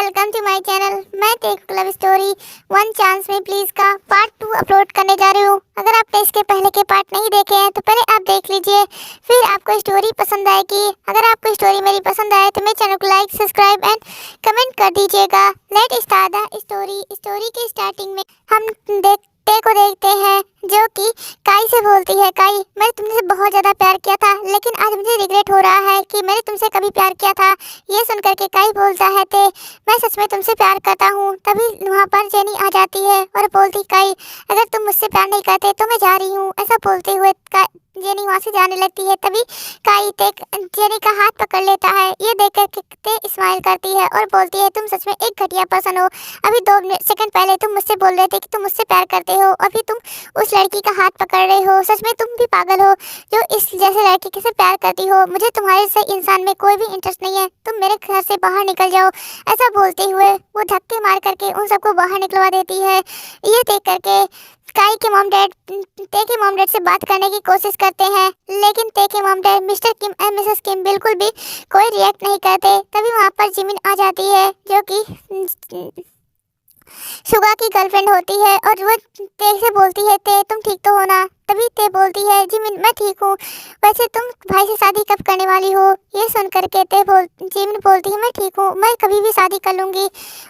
Welcome to my channel. मैं तेकू love story one chance में प्लीज का पार्ट 2 अपलोड करने जा रही हूँ। अगर आपने इसके पहले के पार्ट नहीं देखे हैं तो पहले आप देख लीजिए, फिर आपको स्टोरी पसंद आएगी। अगर आपको स्टोरी मेरी पसंद आए तो मेरे चैनल को लाइक, सब्सक्राइब एंड कमेंट कर दीजिएगा। Let start the story. Story की स्टार्टिंग में हम देखते हैं जो कि काई से बोलती है, काई मैंने तुमसे बहुत ज़्यादा प्यार किया था, लेकिन आज मुझे रिग्रेट हो रहा है कि मैंने तुमसे कभी प्यार किया था। ये सुनकर के काई बोलता है ते मैं सच में तुमसे प्यार करता हूँ। तभी वहाँ पर जेनी आ जाती है और बोलती काई अगर तुम मुझसे प्यार नहीं करते तो मैं जा रही हूँ। ऐसा बोलते हुए जेनी वहाँ से जाने लगती है। तभी काई जेनी का हाथ पकड़ लेता है। ये देख कर ते स्माइल करती है और बोलती है तुम सच में एक घटिया पर्सन हो। अभी 2 सेकंड पहले तुम मुझसे बोल रहे थे कि तुम मुझसे प्यार करते हो, अभी तुम उस लड़की का हाथ पकड़ रहे हो। सच में तुम भी पागल हो जो इस जैसे लड़की से प्यार करती हो। मुझे तुम्हारे से इंसान में कोई भी इंटरेस्ट नहीं है, तुम मेरे घर से बाहर निकल जाओ। ऐसा बोलते हुए वो धक्के मार करके उन सबको बाहर निकलवा देती है। ये देख करके काई के मॉम डैड से बात करने की कोशिश करते हैं, लेकिन ते के mom dad mister Kim and Mrs Kim बिल्कुल भी कोई रिएक्ट नहीं करते। तभी वहाँ पर जिमिन आ जाती है जो कि सुगा की गर्लफ्रेंड होती है और वो ते से बोलती है ते तुम ठीक तो हो ना। तभी ते बोलती है जिमिन मैं ठीक हूँ, वैसे तुम भाई से शादी कब करने वाली हो। ये सुन करके जिमिन बोलती है मैं ठीक हूँ, मैं कभी भी शादी कर लूँगी।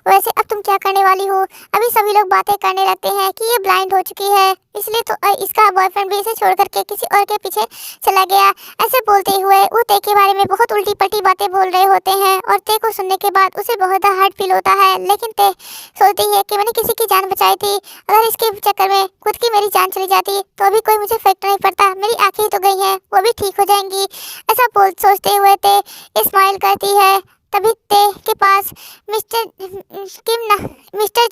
वैसे अब तुम क्या करने वाली हो। अभी सभी लोग बातें करने लगते हैं कि ये ब्लाइंड हो चुकी है, इसलिए तो इसका बॉयफ्रेंड भी इसे छोड़ करके किसी और के पीछे चला गया। ऐसे बोलते हुए वो ते के बारे में बहुत उल्टी पल्टी बातें बोल रहे होते हैं और ते को सुनने के बाद उसे बहुत हर्ट फील होता है। लेकिन ते सोचती है कि मैंने किसी की जान बचाई थी, अगर इसके चक्कर में खुद की मेरी जान चली जाती तो अभी कोई मुझे फर्क नहीं पड़ता, मेरी आंखें ही तो गई हैं, वो भी ठीक हो जाएंगी। ऐसा सोचते हुए ते स्माइल करती है। तभी ते के पास मिस्टर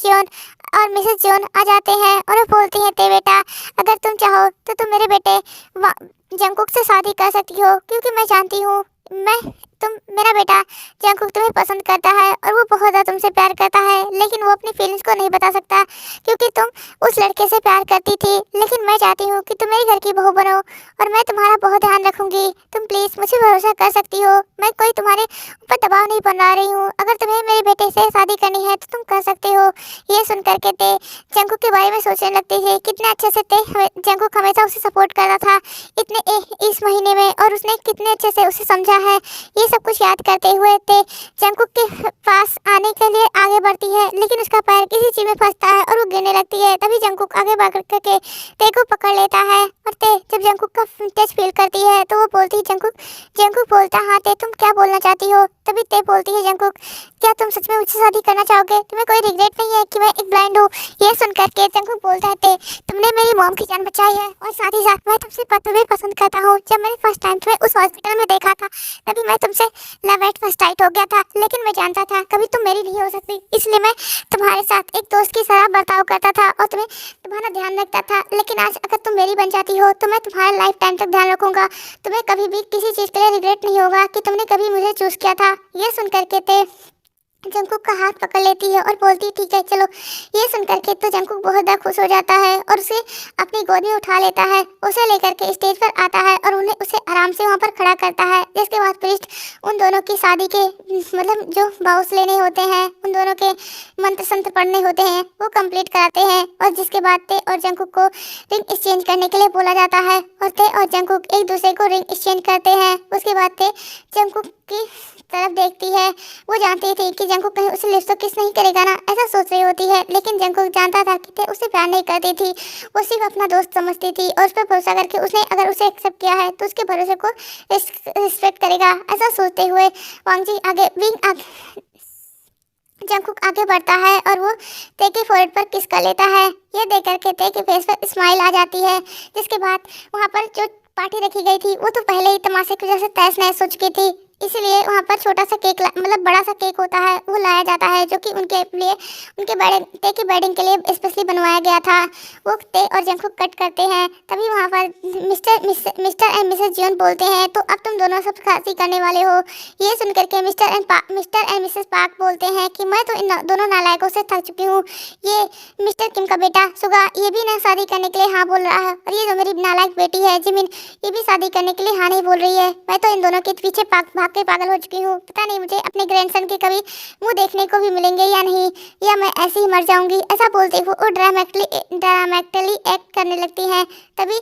जॉन और मिसेस जॉन आ जाते हैं और वो बोलती हैं ते बेटा अगर तुम चाहो तो तुम मेरे बेटे जंगकुक से शादी कर सकती हो, क्योंकि मैं जानती हूँ मेरा बेटा जंगकुक तुम्हें पसंद करता है और वो बहुत ज़्यादा तुमसे प्यार करता है, लेकिन वो अपनी फीलिंग्स को नहीं बता सकता क्योंकि तुम उस लड़के से प्यार करती थी। लेकिन मैं चाहती हूँ कि तुम मेरी घर की बहू बनो और मैं तुम्हारा बहुत ध्यान रखूंगी। तुम प्लीज़ मुझे भरोसा कर सकती हो, मैं कोई तुम्हारे ऊपर दबाव नहीं बना रही हूँ। अगर तुम्हें मेरे बेटे से शादी करनी है तो तुम कर सकते हो। ये सुन करके ते जंगकुक के बारे में सोचने लगती है कितने अच्छे से जंगकुक हमेशा उसे सपोर्ट करता था इस महीने में, और उसने कितने अच्छे से उसे समझा है। ये सब कुछ याद करते हुए ते जंगकुक के पास आने के लिए आगे बढ़ती है, लेकिन उसका पैर किसी चीज में फंसता है और वो गिरने लगती है। तभी जंगकुक आगे बढ़ करके ते को पकड़ लेता है और ते जब जंगकुक का टच फील करती है तो वो बोलती है जंगकुक बोलता हाँ ते तुम क्या बोलना चाहती हो। तभी ते बोलती है जंगकुक क्या तुम सच में मुझसे शादी करना चाहोगे, तुम्हें कोई रिग्रेट नहीं है कि मैं एक ब्लाइंड हूँ। ये सुन करके जंगकुक बोलता है ते तुमने मेरी मॉम की जान बचाई है और साथ ही साथ मैं तुम्हें पसंद करता हूँ। जब मैंने फर्स्ट टाइम तुम्हें उस हॉस्पिटल में देखा था तभी मैं तुमसे लव एट फर्स्ट साइट हो गया था, लेकिन मैं जानता था कभी तुम मेरी नहीं हो सकती, इसलिए मैं तुम्हारे साथ एक दोस्त की तरह बर्ताव करता था और तुम्हारा ध्यान रखता था। लेकिन आज अगर तुम मेरी बन जाती हो तो मैं तुम्हारा लाइफ टाइम तक ध्यान रखूंगा, तुम्हें कभी भी किसी चीज़ के लिए रिग्रेट नहीं होगा कि तुमने कभी मुझे चूज किया था। ये सुन करके थे जंगकुक का हाथ पकड़ लेती है और बोलती है ठीक है चलो। ये सुन करके तो जंगकुक बहुत ज़्यादा खुश हो जाता है और उसे अपनी गोद में उठा लेता है, उसे लेकर के स्टेज पर आता है और उन्हें उसे आराम से वहाँ पर खड़ा करता है। जिसके बाद प्रीस्ट उन दोनों की शादी के मतलब जो बाउस लेने होते हैं, उन दोनों के मंत्र संत्र पढ़ने होते हैं वो कंप्लीट कराते हैं। और जिसके बाद ते और जंगकुक को रिंग एक्सचेंज करने के लिए बोला जाता है और ते और जंगकुक एक दूसरे को रिंग एक्सचेंज करते हैं। उसके बाद ते जंगकुक की तरफ देखती है, वो जानती थी कि जंगकुक कहीं उसे लिप्स तो किस नहीं करेगा ना, ऐसा सोच रही होती है। लेकिन जंगकुक जानता था कि ते उसे प्यार नहीं करती थी, वो सिर्फ अपना दोस्त समझती थी और उस पर भरोसा करके उसने अगर उसे एक्सेप्ट किया है तो उसके भरोसे को रिस्पेक्ट करेगा। ऐसा सोचते हुए जंगकुक आगे बढ़ता है और वो ते के फोrehead पर किस कर लेता है। ये देख करके ते के फेस पर स्माइल आ जाती है। जिसके बाद वहाँ पर जो पार्टी रखी गई थी वो तो पहले ही तमाशे की वजह से तहस नहस हो चुकी थी, इसलिए वहाँ पर छोटा सा केक मतलब बड़ा सा केक होता है वो लाया जाता है जो कि उनके लिए ते की वेडिंग के लिए स्पेशली बनवाया गया था। वो ते और जंगकुक कट करते हैं। तभी वहाँ पर मिस्टर एंड मिसेस जॉन बोलते हैं तो अब तुम दोनों सब शादी करने वाले हो। ये सुनकर के मिस्टर एंड मिसेस पार्क बोलते हैं कि मैं तो इन दोनों नालायकों से थक चुकी हूँ। ये मिस्टर किम का बेटा सुगा ये भी ना शादी करने के लिए हाँ बोल रहा है, और ये जो मेरी नालायक बेटी है जिमिन ये भी शादी करने के लिए हाँ नहीं बोल रही है। मैं तो इन दोनों के पीछे भाग भाग के पागल हो चुकी हूँ। पता नहीं मुझे अपने ग्रैंडसन के कभी मुंह देखने को भी मिलेंगे या नहीं, या मैं ऐसे ही मर जाऊंगी। ऐसा बोलते हुए वो ड्रामेटिकली एक्ट करने लगती हैं। तभी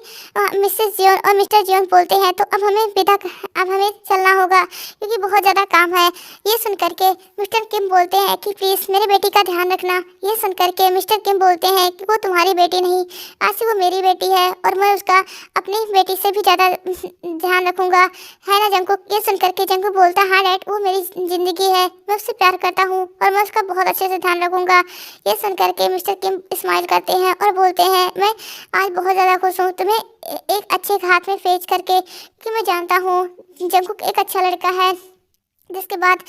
मिसेस जियोन और मिस्टर जियोन बोलते हैं तो अब हमें चलना होगा क्योंकि बहुत ज़्यादा काम है। ये सुन करके मिस्टर किम बोलते हैं कि प्लीज़ मेरे बेटी का ध्यान रखना। ये सुन करके मिस्टर किम बोलते हैं कि वो तुम्हारी बेटी नहीं, आज से वो मेरी बेटी है और मैं उसका अपनी बेटी से भी ज़्यादा ध्यान रखूंगा, है ना जंकुक। ये सुन करके जंकुक बोलता हाँ डैड, वो मेरी ज़िंदगी है, मैं उससे प्यार करता हूँ और मैं उसका बहुत अच्छे से ध्यान रखूंगा। ये सुन करके मिस्टर किम स्माइल करते हैं और बोलते हैं मैं आज बहुत ज़्यादा खुश हूँ तुम्हें एक अच्छे हाथ में फेंच करके, क्योंकि मैं जानता हूँ जंकुक एक अच्छा लड़का है। जिसके बाद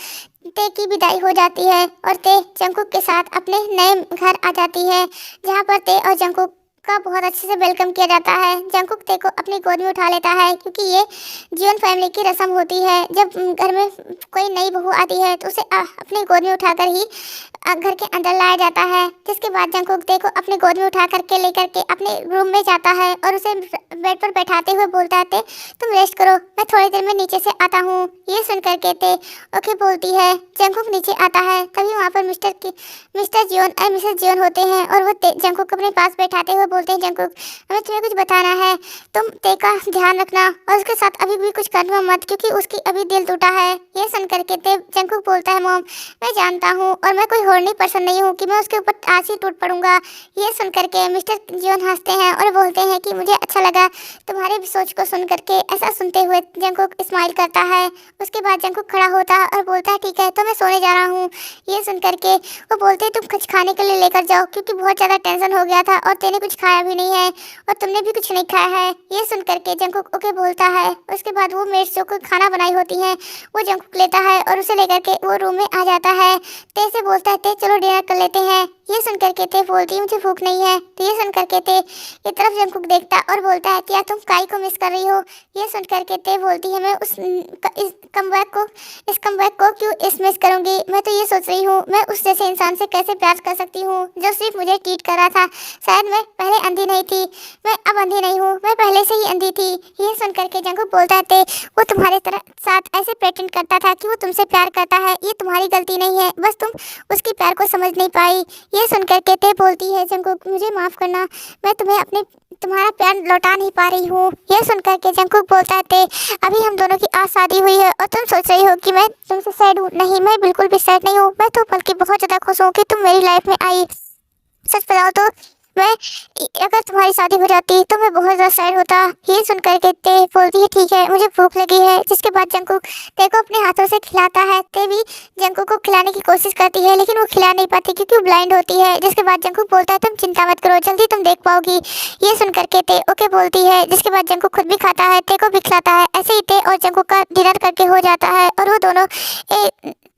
ते की विदाई हो जाती है और ते जंकुक के साथ अपने नए घर आ जाती है, जहाँ पर ते और जंकुक का बहुत अच्छे से वेलकम किया जाता है। जंकुक ते को अपनी गोद में उठा लेता है क्योंकि ये जीवन फैमिली की रस्म होती है। जब घर में कोई नई बहू आती है तो उसे अपनी गोद में उठाकर ही घर के अंदर लाया जाता है। जिसके बाद जंकुक ते को अपने गोद में उठा करके लेकर के अपने रूम में जाता है और उसे बेड पर बैठाते हुए बोलता है तुम रेस्ट करो, मैं थोड़ी देर में नीचे से आता हूँ। ये सुन करके ते ओके बोलती है। जंकुक नीचे आता है, तभी वहाँ पर मिस्टर जियोन और मिसेस जियोन होते हैं और वो जंकुक को अपने पास बैठाते हुए बोलते हैं जंकुक हमें तुम्हें कुछ बताना है, तुम ते का ध्यान रखना और उसके साथ अभी भी कुछ करना मत क्योंकि उसकी अभी दिल टूटा है। ये सुन करके ते जंकुक बोलता है मॉम मैं जानता हूँ और मैं कोई होनी पर्सन नहीं हूँ कि मैं उसके ऊपर आज ही टूट पड़ूंगा। ये सुन करके मिस्टर जियोन हंसते हैं और बोलते हैं कि मुझे अच्छा लगा तुम्हारे भी सोच को सुन करके। ऐसा सुनते हुए जंकुक स्माइल करता है। उसके बाद जंकुक खड़ा होता है और बोलता है ठीक है तो मैं सोने जा रहा हूँ। ये सुन करके वो बोलते हैं तुम कुछ खाने के लिए लेकर जाओ क्योंकि बहुत ज़्यादा टेंशन हो गया था और तेने कुछ खाया भी नहीं है और तुमने भी कुछ नहीं खाया है। ये सुन करके जंकुक ओके बोलता है। उसके बाद वो मेड्स जो खाना बनाई होती हैं वो जंकुक लेता है और उसे लेकर के वो रूम में आ जाता है। ते से बोलता है ते चलो डिनर कर लेते हैं। ये सुन करके ते बोलती है मुझे भूख नहीं है। तो ये सुन करके ते की तरफ जंकुक देखता और बोलता है क्या तुम काई को मिस कर रही हो। ये सुन करके ते बोलती है मैं इस कमबैक को क्यों मिस करूंगी, मैं तो ये सोच रही हूँ मैं उस जैसे इंसान से कैसे प्यार कर सकती हूँ जो सिर्फ मुझे ट्रीट कर रहा था। शायद मैं पहले अंधी नहीं थी, मैं अब अंधी नहीं हूँ, मैं पहले से ही अंधी थी। ये सुन करके जंकुक बोलता है ते वो तुम्हारे साथ ऐसे प्रेटेंड करता था कि वो तुमसे प्यार करता है, ये तुम्हारी गलती नहीं है, बस तुम उसकी प्यार को समझ नहीं पाई। ये सुन करके ते बोलती है जंकुक मुझे माफ़ करना, मैं तुम्हारा प्यार लौटा नहीं पा रही हूँ। ये सुन करके जंकुक बोलता है ते अभी हम दोनों की आज शादी हुई है और तुम सोच रही हो कि मैं तुमसे सैड हूँ। नहीं, मैं बिल्कुल भी सैड नहीं हूँ, मैं तो बल्कि बहुत ज़्यादा खुश हूँ कि तुम मेरी लाइफ में आई। सच बताओ तो मैं अगर तुम्हारी शादी हो जाती तो मैं बहुत ज़्यादा सैड होता। ये सुन करके ते बोलती है ठीक है मुझे भूख लगी है। जिसके बाद जंकुक ते को अपने हाथों से खिलाता है। ते भी जंकुक को खिलाने की कोशिश करती है लेकिन वो खिला नहीं पाती क्योंकि वो ब्लाइंड होती है। जिसके बाद जंकुक बोलता है तुम चिंता मत करो, जल्दी तुम देख पाओगी। ये सुन करके ते ओके बोलती है। जिसके बाद जंकुक खुद भी खाता है, ते को भी खिलाता है। ऐसे ही ते और जंकुक का डिनर करके हो जाता है और वो दोनों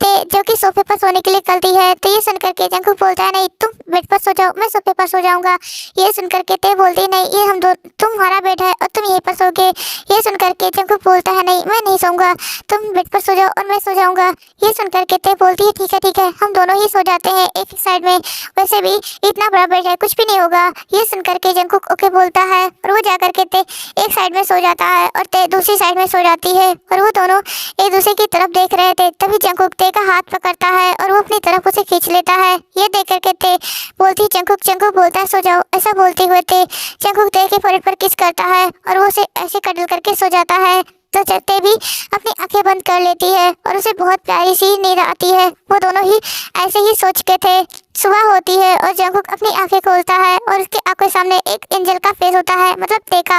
ते जो कि सोफे पर सोने के लिए चलती है। तो ये सुन करके जंकुक बोलता है नहीं तुम बेड पर सो जाओ, मैं सोफे पर सो जाऊंगा। ये सुन करके ते बोलती नहीं ये तुम्हारा बेड है और तुम यहीं पर सोगे। ये सुन करके जंकुक बोलता है नहीं मैं नहीं सोऊंगा, तुम बेड पर सो जाओ और मैं सो जाऊंगा। ये सुन करके ते बोलती है ठीक है हम दोनों ही सो जाते हैं एक साइड में, वैसे भी इतना बड़ा बेड है कुछ भी नहीं होगा। ये सुन करके जंकुक ओके बोलता है और वो जा करके ते एक साइड में सो जाता है और ते दूसरी साइड में सो जाती है और वो दोनों एक दूसरे की तरफ देख रहे थे। तभी जंकुक ते का हाथ पकड़ता है और वो अपनी तरफ उसे खींच लेता है। ये देख करके ते बोलती जंकुक बोलता है सो जाओ। ऐसा बोलते हुए ते जंकुक ते के फोrehead पर किस करता है और वो उसे ऐसे कडल करके सो जाता है। तो ते भी अपनी आंखें बंद कर लेती है और उसे बहुत प्यारी सी नींद आती है। वो दोनों ही ऐसे ही सोच के थे। सुबह होती है और जंकुक अपनी आंखें खोलता है और उसके आंखों के सामने एक एंजल का फेस होता है, मतलब ते का।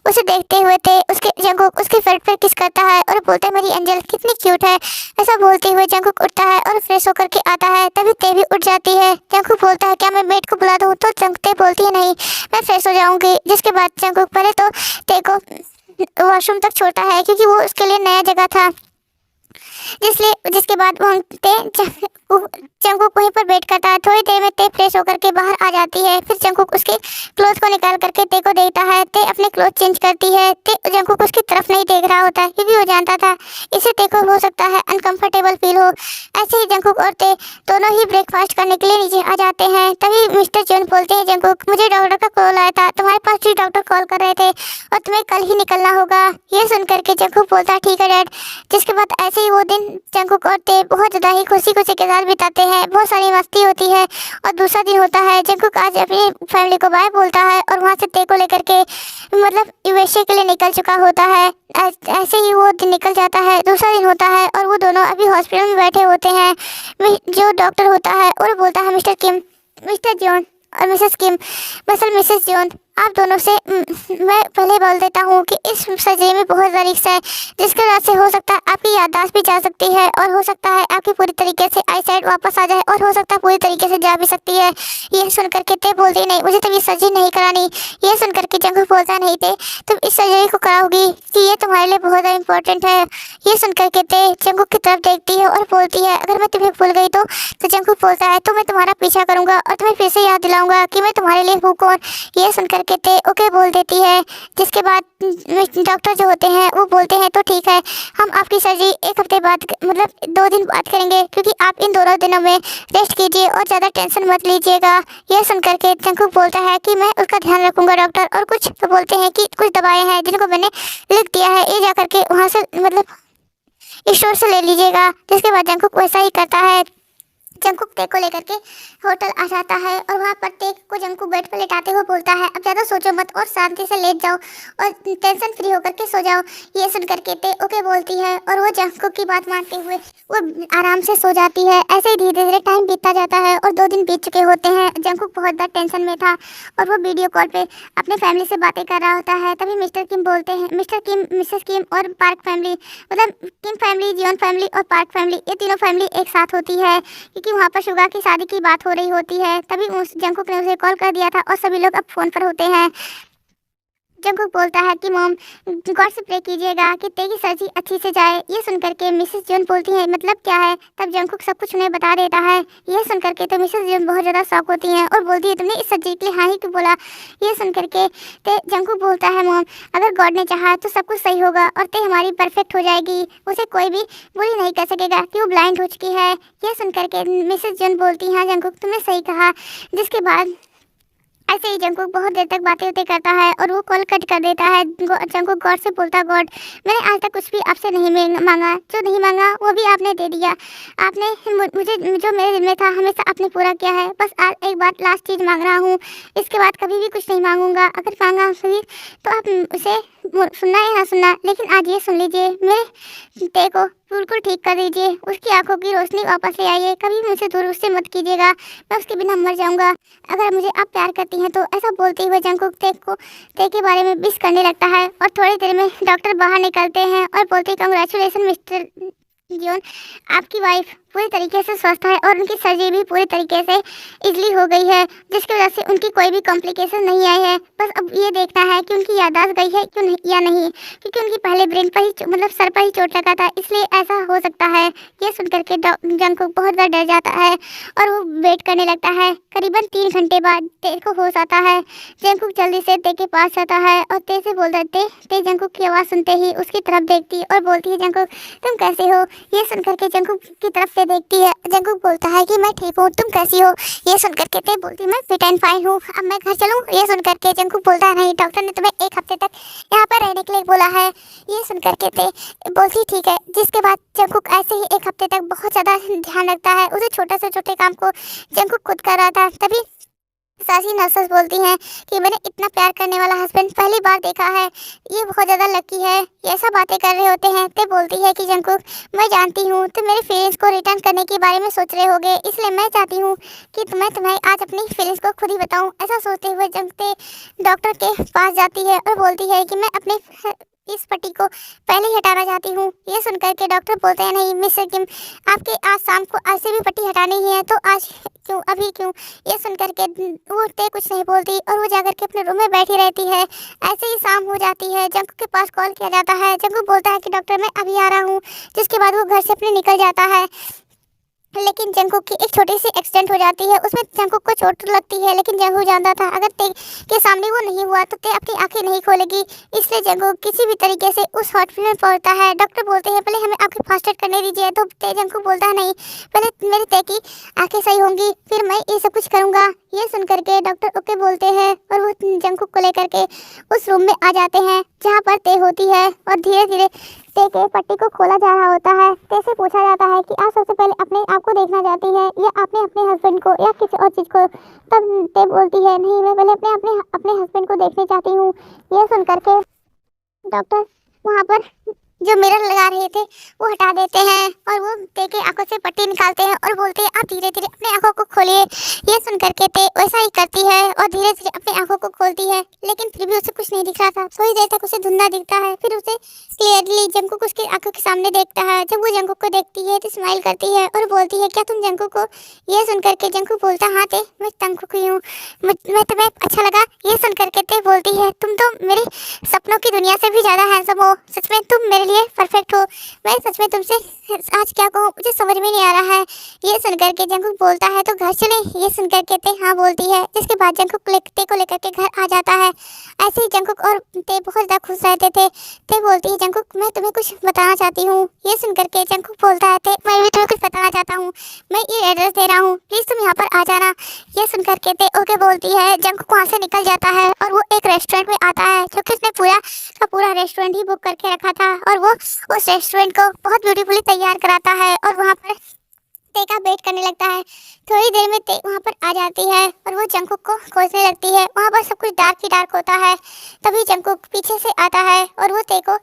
उसे देखते हुए ते जंकुक उसके फोrehead पर किस करता है और बोलता है मेरी एंजल कितनी क्यूट है। ऐसा बोलते हुए जंकुक उठता है और फ्रेश होकर के आता है। तभी ते भी उठ जाती है। जंकुक बोलता है क्या मैं मेड को बुला दूँ, तो ते बोलती है नहीं मैं फ्रेश हो जाऊंगी। जिसके बाद जंकुक पहले तो ते को वॉशरूम तक छोड़ता है क्योंकि वो उसके लिए नया जगह था। जिसके बाद वो जंकुक वहीं पर वेट करता है। थोड़ी देर में ते फ्रेश होकर के बाहर आ जाती है। फिर जंकुक उसके क्लोथ को निकाल करके ते को देखता है। ते अपने क्लोथ चेंज करती है। ते जंकुक उसकी तरफ नहीं देख रहा होता है क्योंकि वो जानता था इससे ते को हो सकता है अनकंफर्टेबल फील हो। ऐसे ही जंकुक और ते दोनों ही ब्रेकफास्ट करने के लिए नीचे आ जाते हैं। तभी मिस्टर जॉन बोलते हैं, जंकुक मुझे डॉक्टर का कॉल आया था, तुम्हारे पास भी डॉक्टर कॉल कर रहे थे और तुम्हें कल ही निकलना होगा। ये सुन करके जंकुक बोलता है ठीक है डैड। जिसके बाद ऐसे ही वो दिन जंकुक और ते बहुत ज़्यादा ही खुशी खुशी के साथ बिताते हैं। बहुत सारी मस्ती होती है। और दूसरा दिन होता है, जंकुक आज अपनी फैमिली को बाय बोलता है और वहाँ से ते को लेकर के मतलब यूएसए के लिए निकल चुका होता है। ऐसे ही वो दिन निकल जाता है। दूसरा दिन होता है और वो दोनों अभी हॉस्पिटल में बैठे होते हैं। जो डॉक्टर होता है और बोलता है मिस्टर जॉन और मिसेस किम, मिसेस जॉन, आप दोनों से मैं पहले बोल देता हूँ कि इस सर्जरी में बहुत ज़्यादा रिस्क है, जिसके वजह से हो सकता है आपकी याददाश्त भी जा सकती है और हो सकता है आपकी पूरी तरीके से आई साइट वापस आ जाए और हो सकता है पूरी तरीके से जा भी सकती है। ये सुन करके ते बोलती नहीं, मुझे तो ये सर्जरी नहीं करानी। ये सुन करके जंकुक बोलता नहीं थे तुम इस सर्जरी को कराओगी कि ये तुम्हारे लिए बहुत ज़्यादा इंपॉर्टेंट है। ये सुन करके ते जंकुक की तरफ देखती है और बोलती है अगर मैं तुम्हें भूल गई तो जंकुक बोलता है तो मैं तुम्हारा पीछा करूँगा और तुम्हें फिर से याद दिलाऊंगा कि मैं तुम्हारे लिए हूँ कौन। ये सुन करके ते ओके बोल देती है। जिसके बाद डॉक्टर जो होते हैं वो बोलते हैं तो ठीक है, हम आपकी सर्जरी एक हफ्ते बाद मतलब 2 दिन बाद करेंगे, क्योंकि आप इन दोनों दिनों में रेस्ट कीजिए और ज़्यादा टेंशन मत लीजिएगा। यह सुन करके जंकुक बोलता है कि मैं उसका ध्यान रखूंगा डॉक्टर। और कुछ तो बोलते हैं कि कुछ दवाएं हैं जिनको मैंने लिख दिया है, ये जा करके वहाँ से मतलब स्टोर से ले लीजिएगा। जिसके बाद जंकुक वैसा ही करता है। जंकुक ते को लेकर के होटल आ जाता है और वहाँ पर ते को जंकुक बेड पर लेटाते हुए बोलता है अब ज़्यादा सोचो मत और शांति से लेट जाओ और टेंशन फ्री होकर के सो जाओ। ये सुन करके ते ओके बोलती है और वो जंकुक की बात मानते हुए वो आराम से सो जाती है। ऐसे ही धीरे धीरे टाइम बीतता जाता है और 2 दिन बीत चुके होते हैं। जंकुक बहुत ज़्यादा टेंशन में था और वो वीडियो कॉल पे अपने फैमिली से बातें कर रहा होता है। तभी मिस्टर किम बोलते हैं, मिस्टर किम, मिसेस किम और पार्क फैमिली मतलब किम फैमिली, जियोन फैमिली और पार्क फैमिली, ये तीनों फैमिली एक साथ होती है क्योंकि वहाँ पर शुगा की शादी की बात हो रही होती है। तभी उस जंकुक ने उसे कॉल कर दिया था और सभी लोग अब फोन पर होते हैं। जंकुक बोलता है कि मॉम गॉड से प्रे कीजिएगा कि ते की सर्जरी अच्छी से जाए। ये सुन करके मिसेस जॉन बोलती है मतलब क्या है। तब जंकुक सब कुछ उन्हें बता देता है। यह सुन करके तो मिसेस जॉन बहुत ज़्यादा शॉक होती हैं और बोलती है तुमने इस सर्जरी के लिए हाँ ही क्यों बोला। ये सुन करके ते जंकुक बोलता है मॉम अगर गॉड ने चाहा तो सब कुछ सही होगा और ते हमारी परफेक्ट हो जाएगी, उसे कोई भी बुरी नहीं कर सकेगा कि वो ब्लाइंड हो चुकी है। यह सुन करके मिसेस जॉन बोलती है हाँ जंकुक तुमने सही कहा। जिसके बाद ऐसे ही जंकुक बहुत देर तक बातें करता है और वो कॉल कट कर देता है। जंकुक गॉड से बोलता गॉड मैंने आज तक कुछ भी आपसे नहीं मांगा, जो नहीं मांगा वो भी आपने दे दिया। आपने मुझे जो मेरे दिल में था हमेशा आपने पूरा किया है। बस आज एक बार लास्ट चीज़ मांग रहा हूँ, इसके बाद कभी भी कुछ नहीं मांगूंगा। अगर मांगा फिर तो आप उसे सुनना या ना सुनना, लेकिन आज ये सुन लीजिए मेरे ते को बिल्कुल ठीक कर दीजिए, उसकी आंखों की रोशनी वापस ले आइए, कभी मुझसे दूर उससे मत कीजिएगा, मैं उसके बिना मर जाऊंगा। अगर मुझे आप प्यार करती हैं तो ऐसा बोलते हुए जंकुक ते के बारे में विश करने लगता है। और थोड़ी देर में डॉक्टर बाहर निकलते हैं और बोलते कंग्रेचुलेसन मिस्टर जॉन, आपकी वाइफ पूरी तरीके से स्वस्थ है और उनकी सर्जरी भी पूरी तरीके से इजली हो गई है, जिसकी वजह से उनकी कोई भी कॉम्प्लिकेशन नहीं आई है। बस अब ये देखना है कि उनकी याददाश्त गई है क्यों नहीं या नहीं, क्योंकि उनकी पहले ब्रेन पर ही मतलब सर पर ही चोट लगा था, इसलिए ऐसा हो सकता है। ये सुन करके जंकुक बहुत ज़्यादा डर जाता है और वो वेट करने लगता है। करीबन 3 घंटे बाद ते को होश आता है। जंकुक जल्दी से ते के पास जाता है और ते से बोल देते ते जंकुक की आवाज़ सुनते ही उसकी तरफ देखती और बोलती है जंकुक तुम कैसे हो। ये सुन करके जंकुक की तरफ से देखती है। जंकुक बोलता है कि मैं ठीक हूँ, तुम कैसी हो। ये सुन करके ते बोलती मैं फिट एंड फाइन हूँ, अब मैं घर चलूँ। ये सुन करके जंकुक बोलता है नहीं, डॉक्टर ने तुम्हें 1 हफ्ते तक यहाँ पर रहने के लिए बोला है। ये सुन करके ते बोलती ठीक है। जिसके बाद जंकुक ऐसे ही 1 हफ्ते तक बहुत ज़्यादा ध्यान रखता है। उसे छोटे से छोटे काम को जंकुक खुद कर रहा था। तभी सासी नर्सेस बोलती हैं कि मैंने इतना प्यार करने वाला हस्बैंड पहली बार देखा है, ये बहुत ज़्यादा लकी है। ये ऐसा बातें कर रहे होते हैं। ते बोलती है कि जंकुक मैं जानती हूँ तुम मेरी फीलिंग्स को रिटर्न करने के बारे में सोच रहे होगे, इसलिए मैं चाहती हूँ कि मैं तुम्हें आज अपनी फीलिंग्स को खुद ही बताऊँ। ऐसा सोचते हुए जंकते डॉक्टर के पास जाती है और बोलती है कि मैं अपने इस पट्टी को पहले ही हटाना चाहती हूँ। ये सुनकर के डॉक्टर बोलते हैं, नहीं मिस्टर किम, आपके आज शाम को आज से भी पट्टी हटानी ही है, तो आज क्यों, अभी क्यों। ये सुनकर के वो ते कुछ नहीं बोलती और वो जाकर के अपने रूम में बैठी रहती है। ऐसे ही शाम हो जाती है। जंकु के पास कॉल किया जाता है। जंकु बोलता है कि डॉक्टर मैं अभी आ रहा हूँ, जिसके बाद वो घर से अपने निकल जाता है। लेकिन जंकुक की एक छोटी सी एक्सीडेंट हो जाती है, उसमें जंकुक को चोट लगती है। लेकिन जंकुक जानता था अगर ते के सामने वो नहीं हुआ तो ते अपनी आंखें नहीं खोलेगी, इसलिए जंकुक किसी भी तरीके से उस हॉस्पिटल में पहुंचता है। डॉक्टर बोलते हैं पहले हमें आंखें फास्ट करने दीजिए, तो ते जंकुक बोलता है नहीं, पहले मेरी ते की आंखें सही होंगी फिर मैं ये सब कुछ करूँगा। ये सुन करके डॉक्टर ओके बोलते हैं और वो जंकुक को लेकर के उस रूम में आ जाते हैं जहाँ पर ते होती है। और धीरे धीरे ते के पट्टी को खोला जा रहा होता है। ते से पूछा जाता है कि आप सबसे पहले अपने आप को देखना चाहती है या आपने अपने हस्बैंड को या किसी और चीज़ को। तब ते बोलती है नहीं, मैं पहले अपने अपने अपने हस्बैंड को देखना चाहती हूँ। ये सुन करके डॉक्टर वहाँ पर जो मिरर लगा रहे थे वो हटा देते हैं और वो ते के आंखों से पट्टी निकालते हैं और बोलते हैं आप धीरे धीरे अपने आंखों को खोलिए। ये सुन करके ते वैसा ही करती है और धीरे धीरे अपनी आंखों को खोलती है, लेकिन फिर भी उसे कुछ नहीं दिख रहा था। थोड़ी देर तक उसे धुंधला दिखता है, फिर उसे क्लियरली जंकुक उसकी आंखों के सामने देखता है। जब वो जंकुक को देखती है तो स्माइल करती है और बोलती है क्या तुम जंकुक को। ये सुन करके जंकुक बोलता हाँ ते मैं जंकुक ही हूँ, मैं तुम्हें अच्छा लगा। ये सुन करके ते बोलती है तुम तो मेरे सपनों की दुनिया से भी ज़्यादा हैंडसम हो, सच में तुम मेरे लिए परफेक्ट हो। मैं सच में तुमसे आज क्या कहूँ मुझे समझ में नहीं आ रहा है। ये सुन करके जंकुक बोलता है तो घर चले। ये सुन करके ते हाँ बोलती है, जिसके बाद जंकुक ते को लेकर के घर आ जाता है। ऐसे ही जंकुक और ते बहुत ज़्यादा खुश रहते थे। ते बोलती है जंकुक मैं तुम्हें कुछ बताना चाहती हूँ। ये सुन करके जंकुक बोलता है ते मैं भी तुम्हें कुछ बताना चाहता हूँ, मैं ये एड्रेस दे रहा हूँ, प्लीज़ तुम यहाँ पर आ जाना। ये सुन करके ते ओके बोलती है। जंकुक वहाँ से निकल जाता है और वो एक रेस्टोरेंट में आता है जो कि उसने पूरा रेस्टोरेंट ही बुक करके रखा था और वो उस रेस्टोरेंट को बहुत ब्यूटीफुली तैयार कराता है और वहाँ पर ते का वेट करने लगता है। थोड़ी देर में ते वहाँ पर आ जाती है और वो जंकुक को खोजने लगती है। वहाँ पर सब कुछ डार्क ही डार्क होता है। तभी जंकुक पीछे से आता है और वो ते को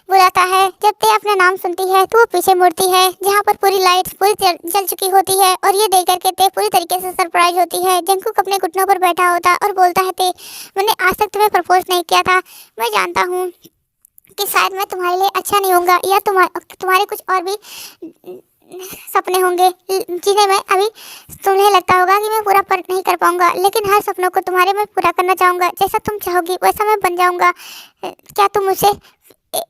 बुलाता है। जब ते अपना नाम सुनती है तो वो पीछे मुड़ती है जहाँ पर पूरी लाइट्स पूरी जल चुकी होती है और ये देख करके ते पूरी तरीके से सरप्राइज होती है। जंकुक अपने घुटनों पर बैठा होता है और बोलता है ते मैंने आज तक तुम्हें प्रपोज नहीं किया था, मैं जानता हूँ कि शायद मैं तुम्हारे लिए अच्छा नहीं होऊंगा या तुम्हारे कुछ और भी सपने होंगे जिन्हें मैं अभी तुम्हें लगता होगा कि मैं पूरा पर नहीं कर पाऊंगा, लेकिन हर सपनों को तुम्हारे मैं पूरा करना चाहूँगा। जैसा तुम चाहोगी वैसा मैं बन जाऊँगा। क्या तुम मुझसे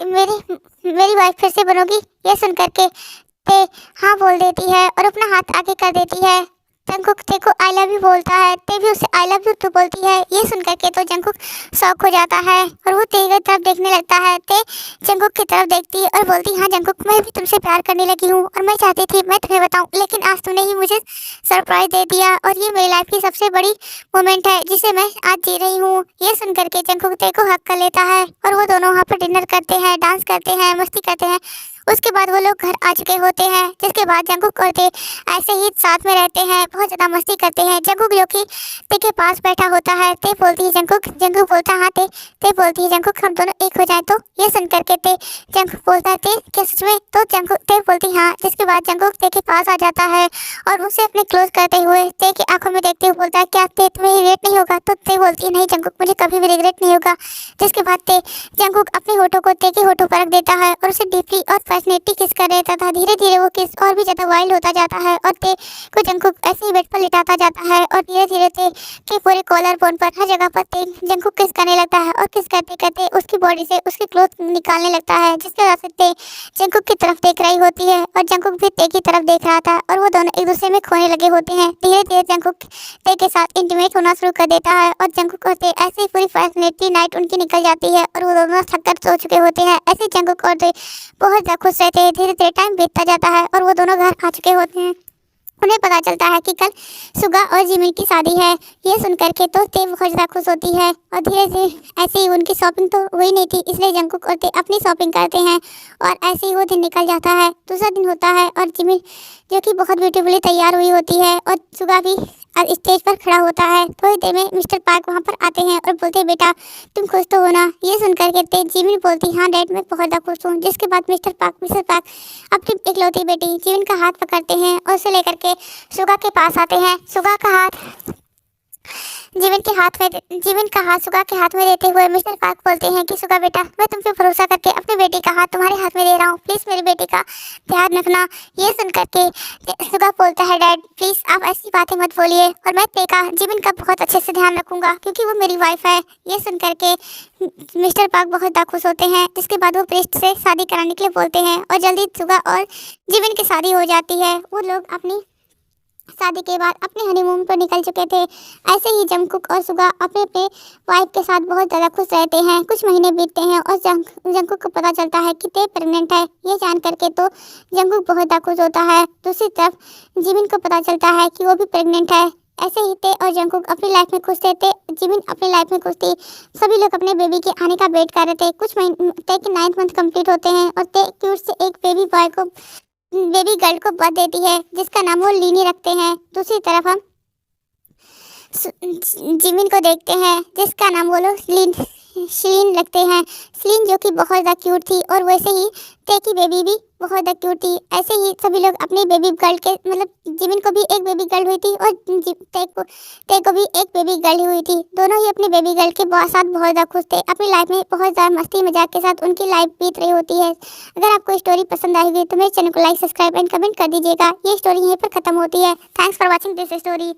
मेरी वाइफ फिर से बनोगी। ये सुन करके ते हाँ बोल देती है और अपना हाथ आगे कर देती है। जंकुक ते को आई लव यू बोलता है, ते भी उसे आई लव यू तो बोलती है। ये सुन करके तो जंकुक शॉक हो जाता है और वो ते की तरफ देखने लगता है। ते जंकुक की तरफ देखती है और बोलती हाँ जंकुक मैं भी तुमसे प्यार करने लगी हूँ और मैं चाहती थी मैं तुम्हें बताऊँ, लेकिन आज तुमने ही मुझे सरप्राइज दे दिया और ये मेरी लाइफ की सबसे बड़ी मोमेंट है जिसे मैं आज जी रही हूँ। ये सुन करके जंकुक ते को हक कर लेता है और वो दोनों वहाँ पर डिनर करते हैं, डांस करते हैं, मस्ती करते हैं। उसके बाद वो लोग घर आ चुके होते हैं, जिसके बाद जंकुक और ते ऐसे ही साथ में रहते हैं, बहुत ज़्यादा मस्ती करते हैं। जंकुक जो कि ते के पास बैठा होता है, ते बोलती है जंकुक बोलता है हाँ ते बोलती है जंकुक हम दोनों एक हो जाए तो। ये सुन करके ते जंकुक बोलता है ते क्या सच में, तो जंकुक ते बोलती हाँ। जिसके बाद जंकुक ते के पास आ जाता है और उसे अपने क्लोज करते हुए ते की आंखों में देखते हुए बोलता है क्या ते तुम्हें रिग्रेट नहीं होगा। तो ते बोलती है नहीं जंकुक मुझे कभी भी रिग्रेट नहीं होगा। जिसके बाद ते जंकुक अपने होठों को ते के होठों पर रख देता है और उसे डीपली और पैशनेटली किस कर रहता था। धीरे धीरे वो किस और भी ज़्यादा वाइल्ड होता जाता है और ते को जंकुक ऐसे ही बेड पर लिटाता जाता है और धीरे धीरे ते के पूरे कॉलर बोन पर हर जगह पर ते जंकुक किस करने लगता है और किस करते करते उसकी बॉडी से उसके क्लोथ निकालने लगता है। जिसके वजह से ते जंकुक की तरफ देख रही होती है और जंकुक भी ते की तरफ देख रहा था और वो दोनों एक दूसरे में खोने लगे होते हैं। धीरे धीरे जंकुक ते के साथ इंटीमेट होना शुरू कर देता है और जंकुक और ते ऐसे ही पूरी फैसिनेटली नाइट उनकी निकल जाती है और वो दोनों थक कर सो चुके होते हैं। ऐसे जंकुक और ते बहुत ज़्यादा खुश रहते हैं। धीरे धीरे टाइम बीतता जाता है और वो दोनों घर आ चुके होते हैं। उन्हें पता चलता है कि कल सुगा और जिमिन की शादी है। ये सुन करके तो ते बहुत ज़्यादा खुश होती है और धीरे धीरे ऐसे ही उनकी शॉपिंग तो हुई नहीं थी, इसलिए जंकुक और ते अपनी शॉपिंग करते हैं और ऐसे ही वो दिन निकल जाता है। दूसरा दिन होता है और जिमिन जो कि बहुत ब्यूटीफुली तैयार हुई होती है और सुगा भी स्टेज पर खड़ा होता है। थोड़ी देर में मिस्टर पार्क वहाँ पर आते हैं और बोलते हैं बेटा तुम खुश तो हो ना। ये सुन करके ते जिमिन बोलती हाँ डैड मैं बहुत ज़्यादा खुश हूँ। जिसके बाद मिस्टर पार्क अपनी इकलौती बेटी जिमिन का हाथ पकड़ते हैं और उसे लेकर के सुगा के पास आते हैं। सुगा का हाथ जीवन का हाथ सुगा के हाथ में देते हुए मिस्टर पार्क बोलते हैं कि सुगा बेटा, मैं तुम पे भरोसा करके अपनी बेटी का हाथ तुम्हारे हाथ में दे रहा हूँ, प्लीज मेरी बेटी का ध्यान रखना। ये सुन करके सुगा बोलता है, डैड प्लीज आप ऐसी बातें मत बोलिए, और मैं तेका जीवन का बहुत अच्छे से ध्यान रखूंगा क्योंकि वो मेरी वाइफ है। ये सुन करके मिस्टर पार्क बहुत ज़्यादा खुश होते हैं, जिसके बाद वो प्रिस्ट से शादी कराने के लिए बोलते हैं और जल्दी सुगा और जीवन की शादी हो जाती है। वो लोग अपनी शादी के बाद अपने हनीमून पर निकल चुके थे। ऐसे ही जंगकुक और सुगा अपने अपने वाइफ के साथ बहुत ज़्यादा खुश रहते हैं। कुछ महीने बीतते हैं और जंगकुक को पता चलता है कि ते प्रेग्नेंट है। ये जान करके तो जंगकुक बहुत ज़्यादा खुश होता है। दूसरी तरफ जिमिन को पता चलता है कि वो भी प्रेग्नेंट है। ऐसे ही ते और जंगकुक अपनी लाइफ में खुश थे। जिमिन अपनी लाइफ में खुश थी। सभी लोग अपने बेबी के आने का वेट कर रहे थे। कुछ महीने ते के 9th मंथ कंप्लीट होते हैं और ते क्यूट से एक बेबी गर्ल को बर्थ देती है, जिसका नाम वो लीनी रखते हैं। दूसरी तरफ हम जिमिन को देखते हैं, जिसका नाम वो लोग शलीन रखते हैं। शलीन जो कि बहुत ज़्यादा क्यूट थी, और वैसे ही ते की बेबी भी बहुत ज़्यादा क्यूट थी। ऐसे ही सभी लोग अपनी बेबी गर्ल के मतलब जिमिन को भी एक बेबी गर्ल हुई थी और ते को भी एक बेबी गर्ल हुई थी। दोनों ही अपनी बेबी गर्ल के साथ बहुत ज़्यादा खुश थे। अपनी लाइफ में बहुत ज़्यादा मस्ती मजाक के साथ उनकी लाइफ बीत रही होती है। अगर आपको स्टोरी पसंद आई हुई तो मेरे चैनल को लाइक, सब्सक्राइब एंड कमेंट कर दीजिएगा। ये स्टोरी यहीं पर खत्म होती है। Thanks for watching this story.